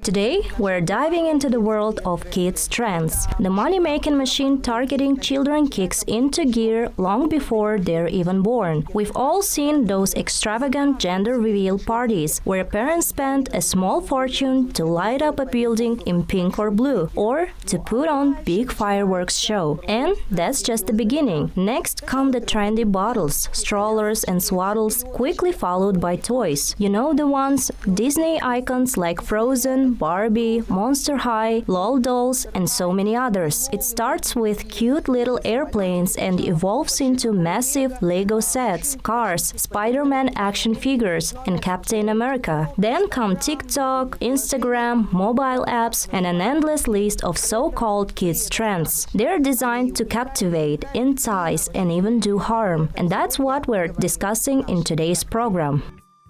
Today, we're diving into the world of kids' trends. The money-making machine targeting children kicks into gear long before they're even born. We've all seen those extravagant gender reveal parties where parents spend a small fortune to light up a building in pink or blue, or to put on big fireworks show. And that's just the beginning. Next come the trendy bottles, strollers and swaddles, quickly followed by toys. You know the ones? Disney icons like Frozen, Barbie, Monster High, LOL dolls, and so many others. It starts with cute little airplanes and evolves into massive Lego sets, cars, Spider-Man action figures, and Captain America. Then come TikTok, Instagram, mobile apps, and an endless list of so-called kids trends. They're designed to captivate, entice, and even do harm. And that's what we're discussing in today's program.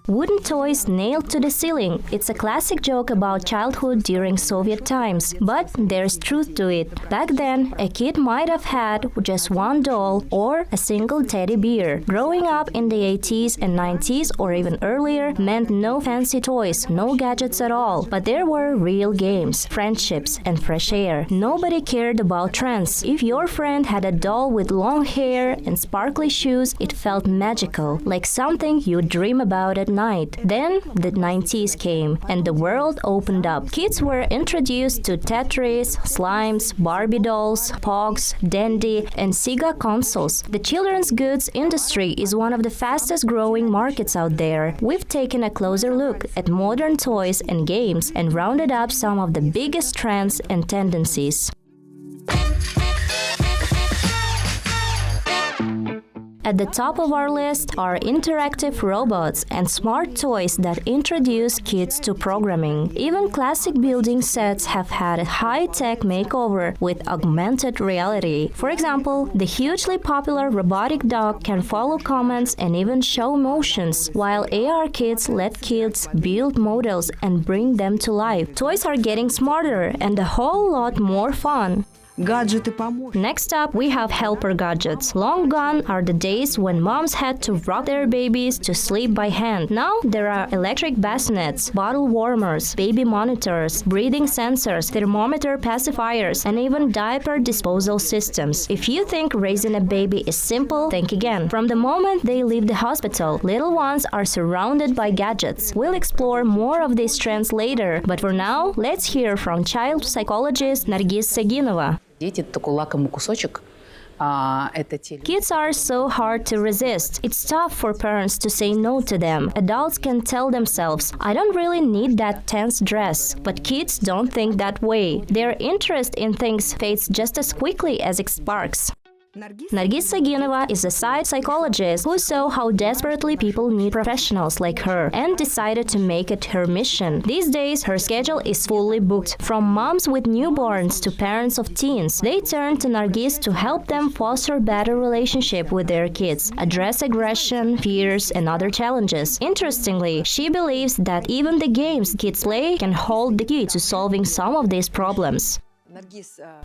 Wooden toys nailed to the ceiling. It's a classic joke about childhood during Soviet times, but there's truth to it. Back then, a kid might have had just one doll or a single teddy bear. Growing up in the 80s and 90s or even earlier meant no fancy toys, no gadgets at all. But there were real games, friendships, and fresh air. Nobody cared about trends. If your friend had a doll with long hair and sparkly shoes, it felt magical, like something you'd dream about at night. Then the 90s came and the world opened up. Kids were introduced to Tetris, slimes, Barbie dolls, Pogs, Dandy, and Sega consoles. The children's goods industry is one of the fastest growing markets out there. We've taken a closer look at modern toys and games and rounded up some of the biggest trends and tendencies. At the top of our list are interactive robots and smart toys that introduce kids to programming. Even classic building sets have had a high-tech makeover with augmented reality. For example, the hugely popular robotic dog can follow commands and even show motions, while AR kits let kids build models and bring them to life. Toys are getting smarter and a whole lot more fun. Next up, we have helper gadgets. Long gone are the days when moms had to rock their babies to sleep by hand. Now there are electric bassinets, bottle warmers, baby monitors, breathing sensors, thermometer pacifiers, and even diaper disposal systems. If you think raising a baby is simple, think again. From the moment they leave the hospital, little ones are surrounded by gadgets. We'll explore more of these trends later, but for now, let's hear from child psychologist Nargiz Sagynova. Kids are so hard to resist. It's tough for parents to say no to them. Adults can tell themselves, I don't really need that tense dress. But kids don't think that way. Their interest in things fades just as quickly as it sparks. Nargiz Sagynova is a psychologist who saw how desperately people need professionals like her and decided to make it her mission. These days, her schedule is fully booked. From moms with newborns to parents of teens, they turn to Nargiz to help them foster better relationship with their kids, address aggression, fears, and other challenges. Interestingly, she believes that even the games kids play can hold the key to solving some of these problems.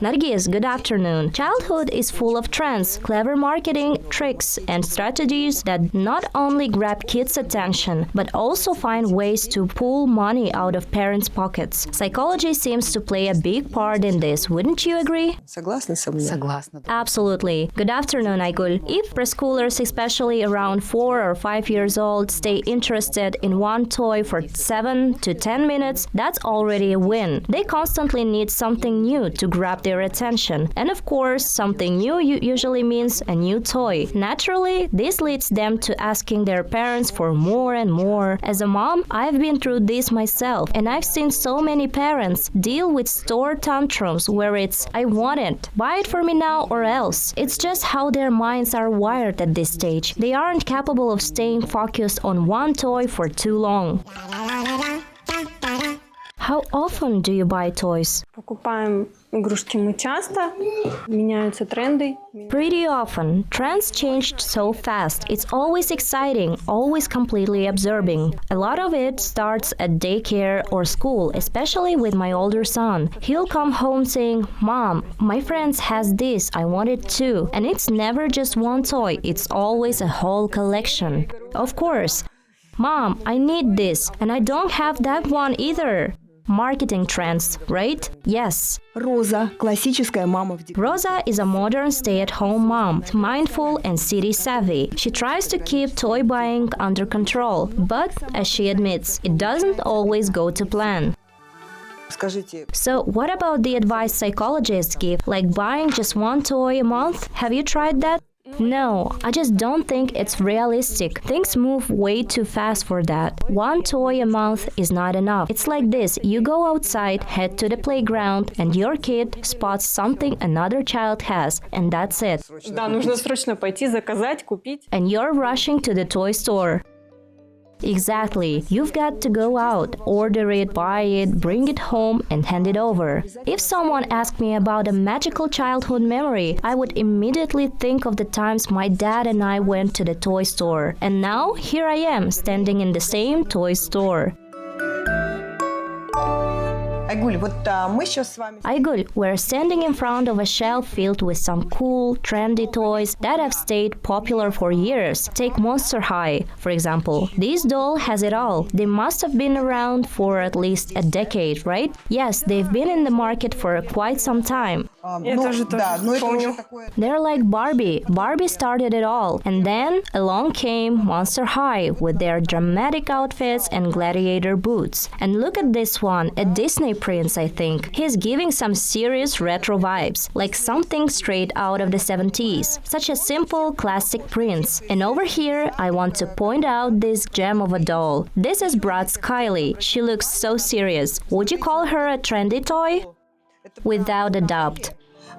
Nargiz, good afternoon. Childhood is full of trends, clever marketing, tricks, and strategies that not only grab kids' attention, but also find ways to pull money out of parents' pockets. Psychology seems to play a big part in this, wouldn't you agree? Absolutely. Good afternoon, Aygul. If preschoolers, especially around 4 or 5 years old, stay interested in one toy for 7 to 10 minutes, that's already a win. They constantly need something new to grab their attention. And of course, something new usually means a new toy. Naturally, this leads them to asking their parents for more and more. As a mom, I've been through this myself, and I've seen so many parents deal with store tantrums where it's, I want it, buy it for me now or else. It's just how their minds are wired at this stage. They aren't capable of staying focused on one toy for too long. How often do you buy toys? Покупаем игрушки мы часто, меняются тренды. Pretty often. Trends changed so fast. It's always exciting, always completely absorbing. A lot of it starts at daycare or school, especially with my older son. He'll come home saying, "Mom, my friends has this, I want it too." And it's never just one toy, it's always a whole collection. Of course. "Mom, I need this, and I don't have that one either." Marketing trends, right? Yes. Роза – классическая мама в декрете. Rosa is a modern stay-at-home mom, mindful and city-savvy. She tries to keep toy buying under control, but, as she admits, it doesn't always go to plan. Скажите, So, what about the advice psychologists give, like buying just one toy a month? Have you tried that? No, I just don't think it's realistic. Things move way too fast for that. One toy a month is not enough. It's like this, you go outside, head to the playground, and your kid spots something another child has, and that's it. Да, нужно срочно пойти, заказать, купить. And you're rushing to the toy store. Exactly. You've got to go out, order it, buy it, bring it home, and hand it over. If someone asked me about a magical childhood memory, I would immediately think of the times my dad and I went to the toy store. And now, here I am, standing in the same toy store. Айгуль, вот мы сейчас с вами... Aygul, we're standing in front of a shelf filled with some cool, trendy toys that have stayed popular for years. Take Monster High, for example. This doll has it all. They must have been around for at least a decade, right? Yes, they've been in the market for quite some time. Я тоже помню. They're like Barbie. Barbie started it all. And then along came Monster High with their dramatic outfits and gladiator boots. And look at this one, a Disney prince, I think. He's giving some serious retro vibes, like something straight out of the 70s. Such a simple, classic prince. And over here, I want to point out this gem of a doll. This is Bratz Kylie. She looks so serious. Would you call her a trendy toy? Without a doubt.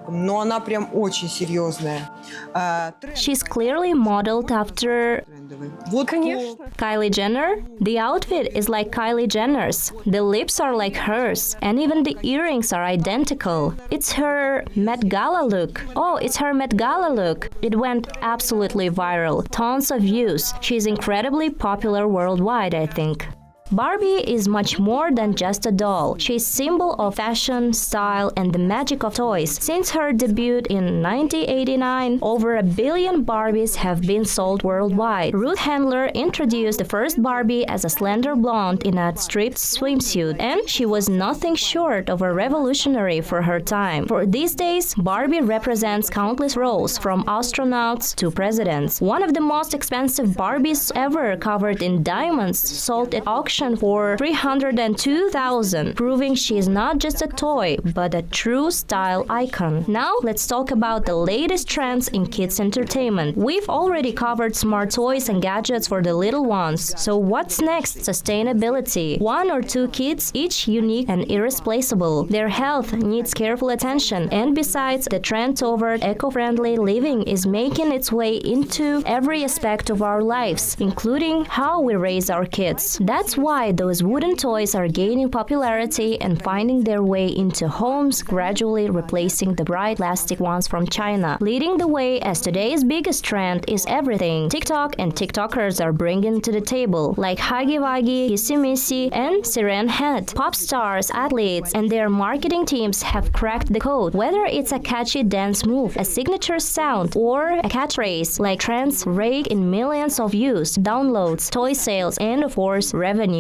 Но она прям очень серьезная. She's clearly modeled after Вот Конечно. Kylie Jenner. The outfit is like Kylie Jenner's. The lips are like hers. And even the earrings are identical. It's her Met Gala look. Oh, it's her Met Gala look. It went absolutely viral. Tons of views. She's incredibly popular worldwide, I think. Barbie is much more than just a doll. She's a symbol of fashion, style, and the magic of toys. Since her debut in 1989, over 1 billion Barbies have been sold worldwide. Ruth Handler introduced the first Barbie as a slender blonde in a striped swimsuit, and she was nothing short of a revolutionary for her time. For these days, Barbie represents countless roles, from astronauts to presidents. One of the most expensive Barbies ever, covered in diamonds, sold at auction for $302,000, proving she is not just a toy, but a true style icon. Now, let's talk about the latest trends in kids' entertainment. We've already covered smart toys and gadgets for the little ones. So what's next? Sustainability. 1 or 2 kids, each unique and irreplaceable. Their health needs careful attention. And besides, the trend toward eco-friendly living is making its way into every aspect of our lives, including how we raise our kids. That's why those wooden toys are gaining popularity and finding their way into homes, gradually replacing the bright plastic ones from China. Leading the way as today's biggest trend is everything TikTok and TikTokers are bringing to the table, like Huggy Wuggy, Kissy Missy, and Siren Head. Pop stars, athletes, and their marketing teams have cracked the code. Whether it's a catchy dance move, a signature sound, or a catchphrase, like trends rake in millions of views, downloads, toy sales, and of course, revenue.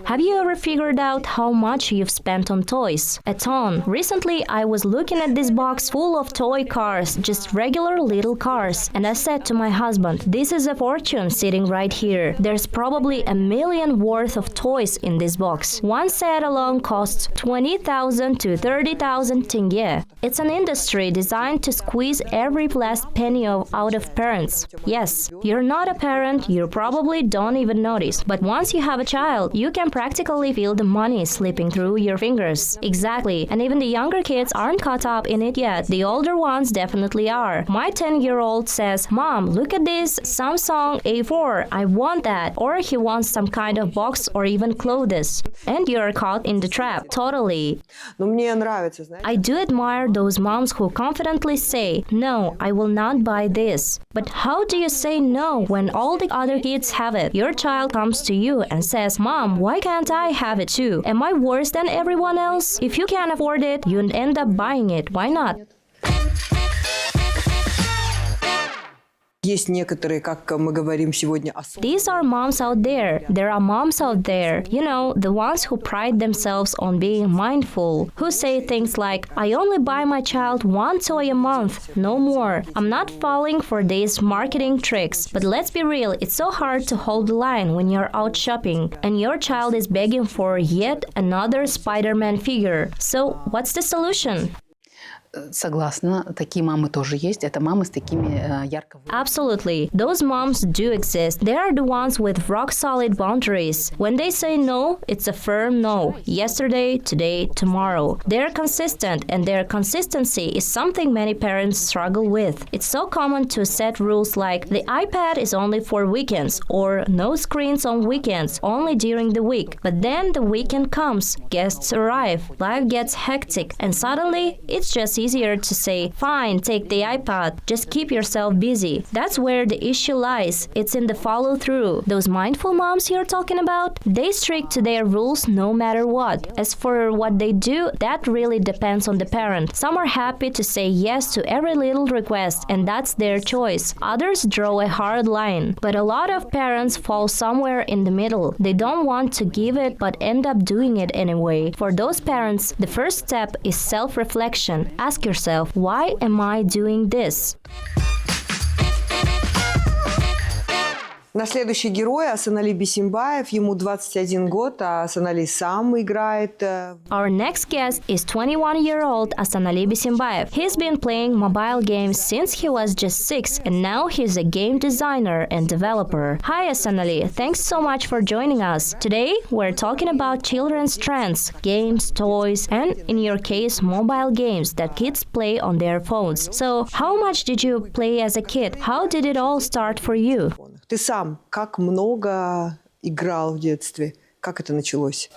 Have you ever figured out how much you've spent on toys? A ton. Recently, I was looking at this box full of toy cars, just regular little cars. And I said to my husband, this is a fortune sitting right here. There's probably $1 million worth of toys in this box. One set alone costs 20,000 to 30,000 tenge. It's an industry designed to squeeze every last penny out of parents. Yes, you're not a parent, you probably don't even notice. But once you have a child, you can practically feel the money slipping through your fingers. Exactly, and even the younger kids aren't caught up in it yet. The older ones definitely are. My 10-year-old says, "Mom, look at this Samsung A4. I want that." Or he wants some kind of box or even clothes. And you're caught in the trap. Totally. Но мне нравится, знаете. I do admire those moms who confidently say, "No, I will not buy this." But how do you say no when all the other kids have it? Your child comes to you and says, "Mom, why can't I have it too? Am I worse than everyone else?" If you can't afford it, you end up buying it. Why not? Есть некоторые, как мы говорим сегодня, These are moms out there. There are moms out there. You know, the ones who pride themselves on being mindful, who say things like, "I only buy my child one toy a month, no more." I'm not falling for these marketing tricks, but let's be real, it's so hard to hold the line when you're out shopping and your child is begging for yet another Spider-Man figure. So, what's the solution? Согласна, такие мамы тоже есть. Это мамы с такими ярко... Absolutely. Those moms do exist. They are the ones with rock-solid boundaries. When they say no, it's a firm no. Yesterday, today, tomorrow. They're consistent, and their consistency is something many parents struggle with. It's so common to set rules like the iPad is only for weekends or no screens on weekends, only during the week. But then the weekend comes, guests arrive, life gets hectic, and suddenly it's just easier to say, "Fine, take the iPad, just keep yourself busy." That's where the issue lies. It's in the follow-through. Those mindful moms you're talking about, they stick to their rules no matter what. As for what they do, that really depends on the parent. Some are happy to say yes to every little request, and that's their choice. Others draw a hard line. But a lot of parents fall somewhere in the middle. They don't want to give it but end up doing it anyway. For those parents, the first step is self-reflection. Ask yourself, why am I doing this? Наш следующий герой Асанали Бисимбаев, ему 21 год, а Асанали сам играет. Our next guest is 21-year-old Asанali Bisimbaev. He's been playing mobile games since he was just 6, and now he's a game designer and developer. Hi Asанali, thanks so much for joining us. Today we're talking about children's trends, games, toys, and in your case, mobile games that kids play on their phones. So, how much did you play as a kid? How did it all start for you? Ты сам как много играл в детстве? Как это началось?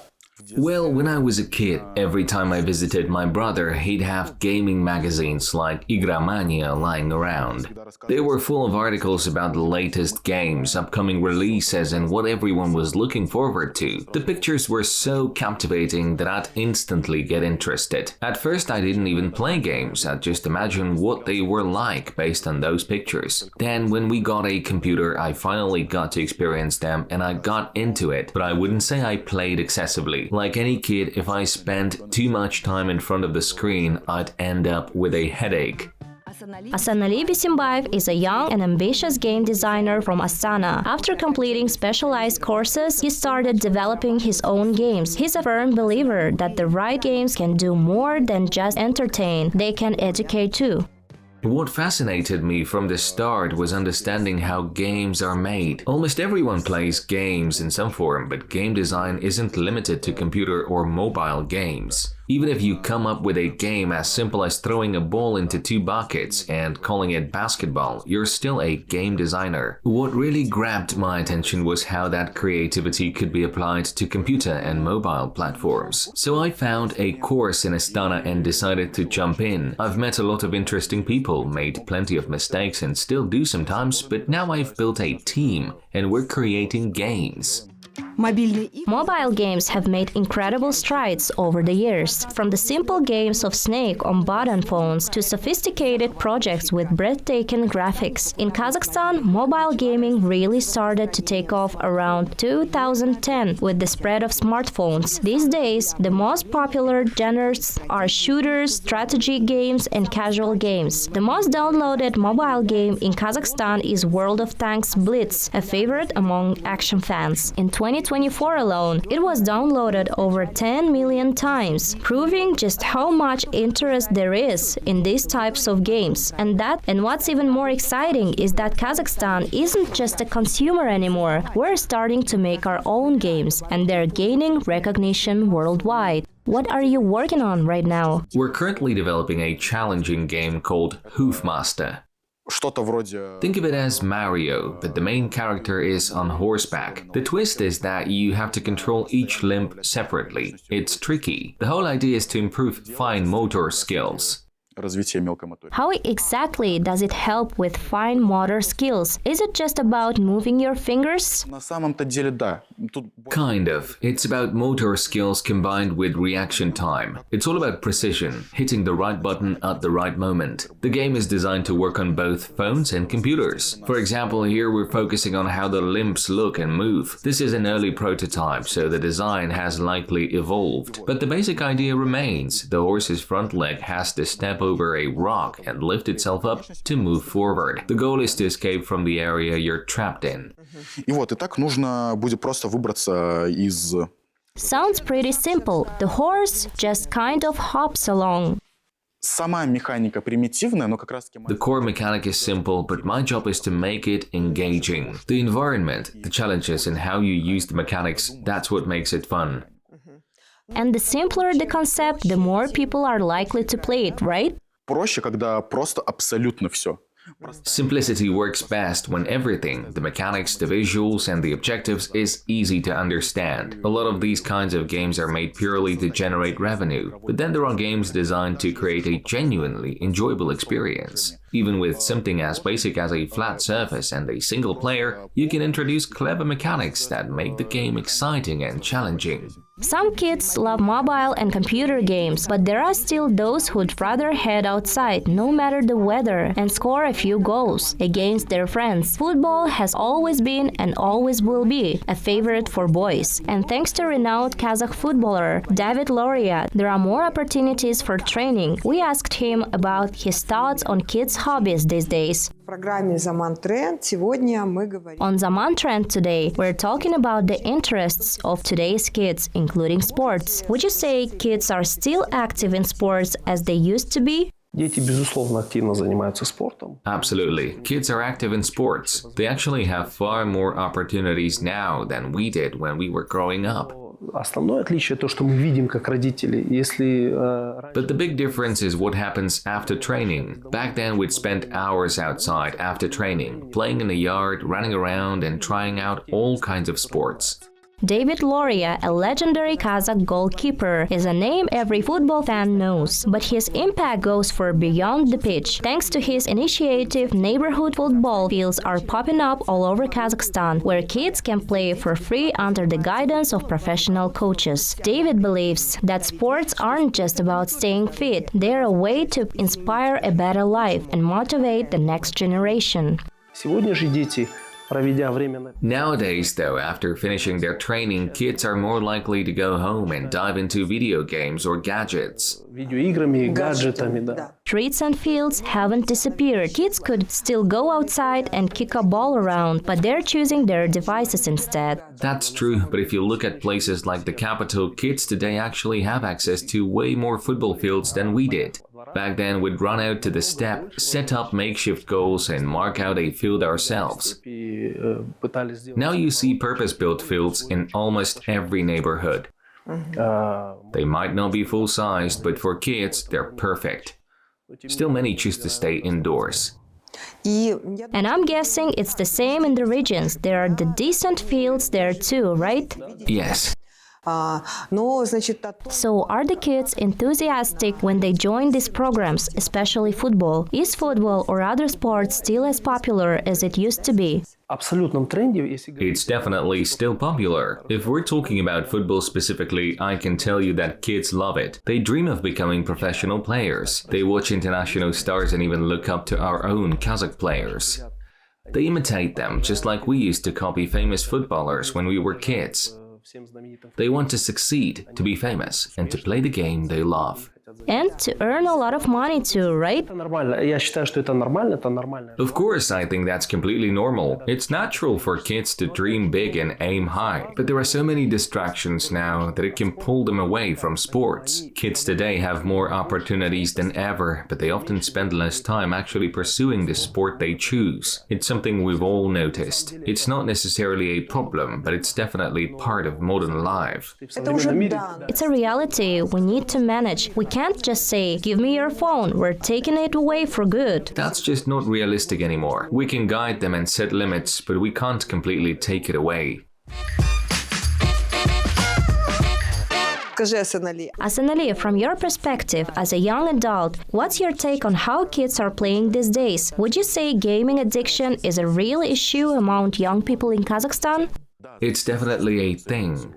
Well, when I was a kid, every time I visited my brother, he'd have gaming magazines like Igramania lying around. They were full of articles about the latest games, upcoming releases, and what everyone was looking forward to. The pictures were so captivating that I'd instantly get interested. At first, I didn't even play games, I'd just imagine what they were like based on those pictures. Then, when we got a computer, I finally got to experience them and I got into it, but I wouldn't say I played excessively. Like any kid, if I spent too much time in front of the screen, I'd end up with a headache. Asанali Bisimbaev is a young and ambitious game designer from Astana. After completing specialized courses, he started developing his own games. He's a firm believer that the right games can do more than just entertain. They can educate too. What fascinated me from the start was understanding how games are made. Almost everyone plays games in some form, but game design isn't limited to computer or mobile games. Even if you come up with a game as simple as throwing a ball into 2 buckets and calling it basketball, you're still a game designer. What really grabbed my attention was how that creativity could be applied to computer and mobile platforms. So I found a course in Astana and decided to jump in. I've met a lot of interesting people, made plenty of mistakes and still do sometimes, but now I've built a team and we're creating games. Mobile games have made incredible strides over the years, from the simple games of Snake on button phones to sophisticated projects with breathtaking graphics. In Kazakhstan, mobile gaming really started to take off around 2010 with the spread of smartphones. These days, the most popular genres are shooters, strategy games, and casual games. The most downloaded mobile game in Kazakhstan is World of Tanks Blitz, a favorite among action fans. In 2020, 2024 alone, it was downloaded over 10 million times, proving just how much interest there is in these types of games. And what's even more exciting is that Kazakhstan isn't just a consumer anymore. We're starting to make our own games, and they're gaining recognition worldwide. What are you working on right now? We're currently developing a challenging game called Hoofmaster. Think of it as Mario, but the main character is on horseback. The twist is that you have to control each limb separately. It's tricky. The whole idea is to improve fine motor skills. How exactly does it help with fine motor skills? Is it just about moving your fingers? Kind of. It's about motor skills combined with reaction time. It's all about precision, hitting the right button at the right moment. The game is designed to work on both phones and computers. For example, here we're focusing on how the limbs look and move. This is an early prototype, so the design has likely evolved. But the basic idea remains. The horse's front leg has to step over a rock and lift itself up to move forward. The goal is to escape from the area you're trapped in. Sounds pretty simple. The horse just kind of hops along. The core mechanic is simple, but my job is to make it engaging. The environment, the challenges, and how you use the mechanics, that's what makes it fun. And the simpler the concept, the more people are likely to play it, right? Simplicity works best when everything, the mechanics, the visuals, and the objectives, is easy to understand. A lot of these kinds of games are made purely to generate revenue, but then there are games designed to create a genuinely enjoyable experience. Even with something as basic as a flat surface and a single player, you can introduce clever mechanics that make the game exciting and challenging. Some kids love mobile and computer games, but there are still those who'd rather head outside, no matter the weather, and score a few goals against their friends. Football has always been and always will be a favorite for boys. And thanks to renowned Kazakh footballer David Loria, there are more opportunities for training. We asked him about his thoughts on kids' hobbies these days. программе Zaman Trend сегодня мы говорим... On Zaman Trend today, we're talking about the interests of today's kids, including sports. Would you say kids are still active in sports as they used to be? Дети, безусловно, активно занимаются спортом. Absolutely. Kids are active in sports. They actually have far more opportunities now than we did when we were growing up. Основное отличие то, что мы видим как родители. Если But the big difference is what happens after training. Back then we'd spend hours outside after training, playing in the yard, running around and trying out all kinds of sports. David Loria, a legendary Kazakh goalkeeper, is a name every football fan knows, but his impact goes far beyond the pitch. Thanks to his initiative, neighborhood football fields are popping up all over Kazakhstan, where kids can play for free under the guidance of professional coaches. David believes that sports aren't just about staying fit, they're a way to inspire a better life and motivate the next generation. сегодня же дети, проведя время... Nowadays, though, after finishing their training, kids are more likely to go home and dive into video games or gadgets. Видеоиграми, гаджетами, да. Streets and fields haven't disappeared. Kids could still go outside and kick a ball around, but they're choosing their devices instead. That's true, but if you look at places like the capital, kids today actually have access to way more football fields than we did. Back then, we'd run out to the steppe, set up makeshift goals and mark out a field ourselves. Now you see purpose-built fields in almost every neighborhood. They might not be full-sized, but for kids, they're perfect. Still, many choose to stay indoors. And I'm guessing it's the same in the regions. There are the decent fields there too, right? Yes. So are the kids enthusiastic when they join these programs, especially football? Is football or other sports still as popular as it used to be? Абсолютном тренде, если... It's definitely still popular. If we're talking about football specifically, I can tell you that kids love it. They dream of becoming professional players. They watch international stars and even look up to our own Kazakh players. They imitate them, just like we used to copy famous footballers when we were kids. They want to succeed, to be famous, and to play the game they love. And to earn a lot of money too, right? Это нормально. Я считаю, что это нормально, это нормально. Of course, I think that's completely normal. It's natural for kids to dream big and aim high. But there are so many distractions now that it can pull them away from sports. Kids today have more opportunities than ever, but they often spend less time actually pursuing the sport they choose. It's something we've all noticed. It's not necessarily a problem, but it's definitely part of modern life. It's a reality we need to manage. We can't just say, give me your phone, we're taking it away for good. That's just not realistic anymore. We can guide them and set limits, but we can't completely take it away. Asanali, from your perspective as a young adult, what's your take on how kids are playing these days? Would you say gaming addiction is a real issue among young people in Kazakhstan? It's definitely a thing.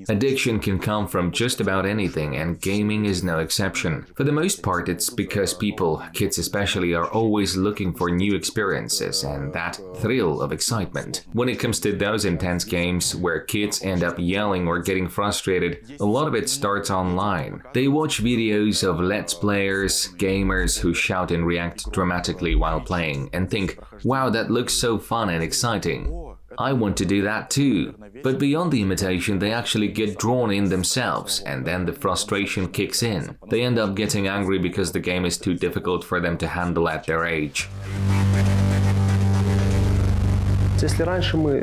Addiction can come from just about anything, and gaming is no exception. For the most part, it's because people, kids especially, are always looking for new experiences and that thrill of excitement. When it comes to those intense games where kids end up yelling or getting frustrated, a lot of it starts online. They watch videos of let's players, gamers who shout and react dramatically while playing and think, wow, that looks so fun and exciting. I want to do that too. But beyond the imitation, they actually get drawn in themselves, and then the frustration kicks in. They end up getting angry because the game is too difficult for them to handle at their age. Если раньше мы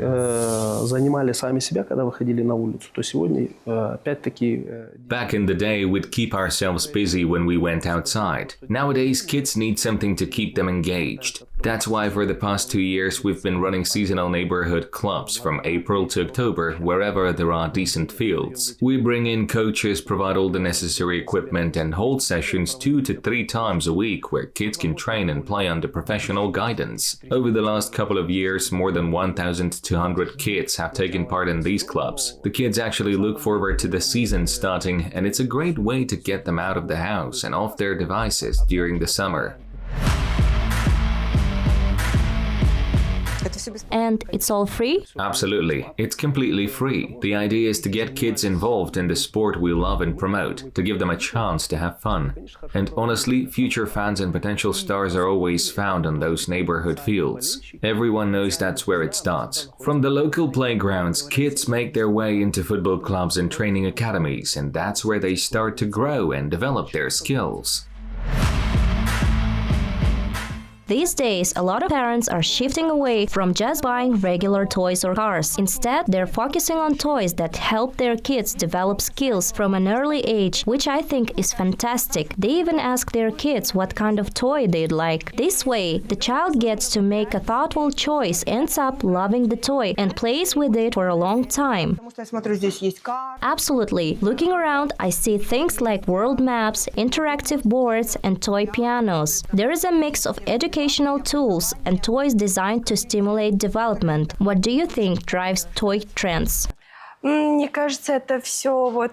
занимали сами себя, когда выходили на улицу, то сегодня опять-таки... Back in the day, we'd keep ourselves busy when we went outside. Nowadays, kids need something to keep them engaged. That's why for the past 2 years we've been running seasonal neighborhood clubs from April to October wherever there are decent fields. We bring in coaches, provide all the necessary equipment and hold sessions 2 to 3 times a week where kids can train and play under professional guidance. Over the last couple of years, more than 1,200 kids have taken part in these clubs. The kids actually look forward to the season starting, and it's a great way to get them out of the house and off their devices during the summer. And it's all free? Absolutely. It's completely free. The idea is to get kids involved in the sport we love and promote, to give them a chance to have fun. And honestly, future fans and potential stars are always found on those neighborhood fields. Everyone knows that's where it starts. From the local playgrounds, kids make their way into football clubs and training academies, and that's where they start to grow and develop their skills. These days, a lot of parents are shifting away from just buying regular toys or cars. Instead, they're focusing on toys that help their kids develop skills from an early age, which I think is fantastic. They even ask their kids what kind of toy they'd like. This way, the child gets to make a thoughtful choice, ends up loving the toy, and plays with it for a long time. Absolutely. Looking around, I see things like world maps, interactive boards, and toy pianos. There is a mix of educational tools and toys designed to stimulate development. What do you think drives toy trends? Мне кажется, это все вот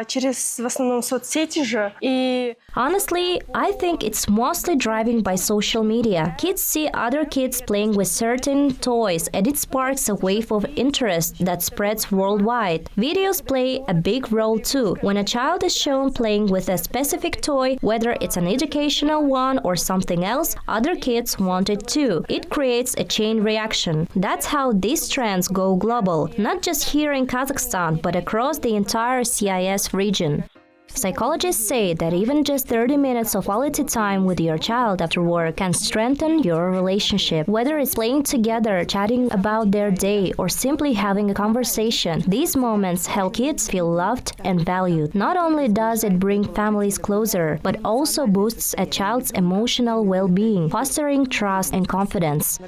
через в основном соцсети же. И honestly, I think it's mostly driven by social media. Kids see other kids playing with certain toys, and it sparks a wave of interest that spreads worldwide. Videos play a big role too. When a child is shown playing with a specific toy, whether it's an educational one or something else, other kids want it too. It creates a chain reaction. That's how these trends go global, not just here in Kazakhstan, but across the entire CIS region. Psychologists say that even just 30 minutes of quality time with your child after work can strengthen your relationship. Whether it's playing together, chatting about their day, or simply having a conversation, these moments help kids feel loved and valued. Not only does it bring families closer, but also boosts a child's emotional well-being, fostering trust and confidence.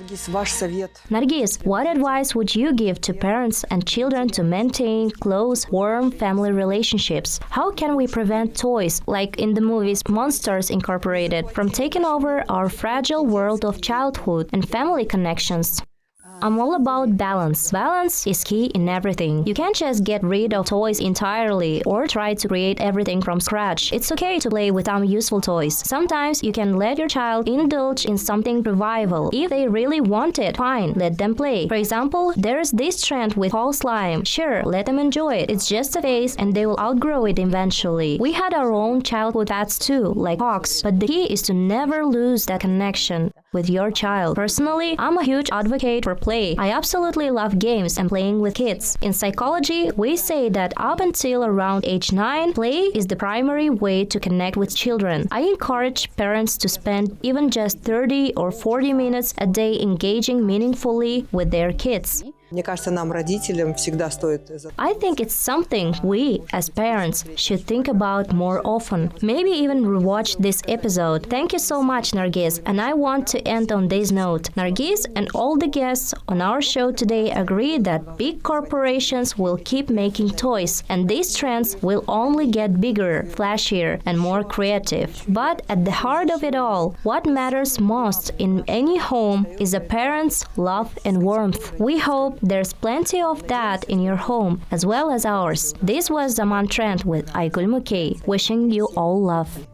Nargiz, what advice would you give to parents and children to maintain close, warm family relationships? How can we prevent toys, like in the movies Monsters Incorporated, from taking over our fragile world of childhood and family connections? I'm all about balance. Balance is key in everything. You can't just get rid of toys entirely or try to create everything from scratch. It's okay to play with unuseful toys. Sometimes you can let your child indulge in something revival. If they really want it, fine, let them play. For example, there's this trend with whole slime. Sure, let them enjoy it. It's just a phase and they will outgrow it eventually. We had our own childhood pets too, like dogs, but the key is to never lose that connection with your child. Personally, I'm a huge advocate for play. I absolutely love games and playing with kids. In psychology, we say that up until around age 9, play is the primary way to connect with children. I encourage parents to spend even just 30 or 40 minutes a day engaging meaningfully with their kids. Мне кажется, нам, родителям, всегда стоит... I think it's something we, as parents, should think about more often. Maybe even rewatch this episode. Thank you so much, Nargiz. And I want to end on this note. Nargiz and all the guests on our show today agree that big corporations will keep making toys, and these trends will only get bigger, flashier, and more creative. But at the heart of it all, what matters most in any home is a parent's love and warmth. We hope there's plenty of that in your home as well as ours. This was Zaman Trend with Aygul Mukey, wishing you all love.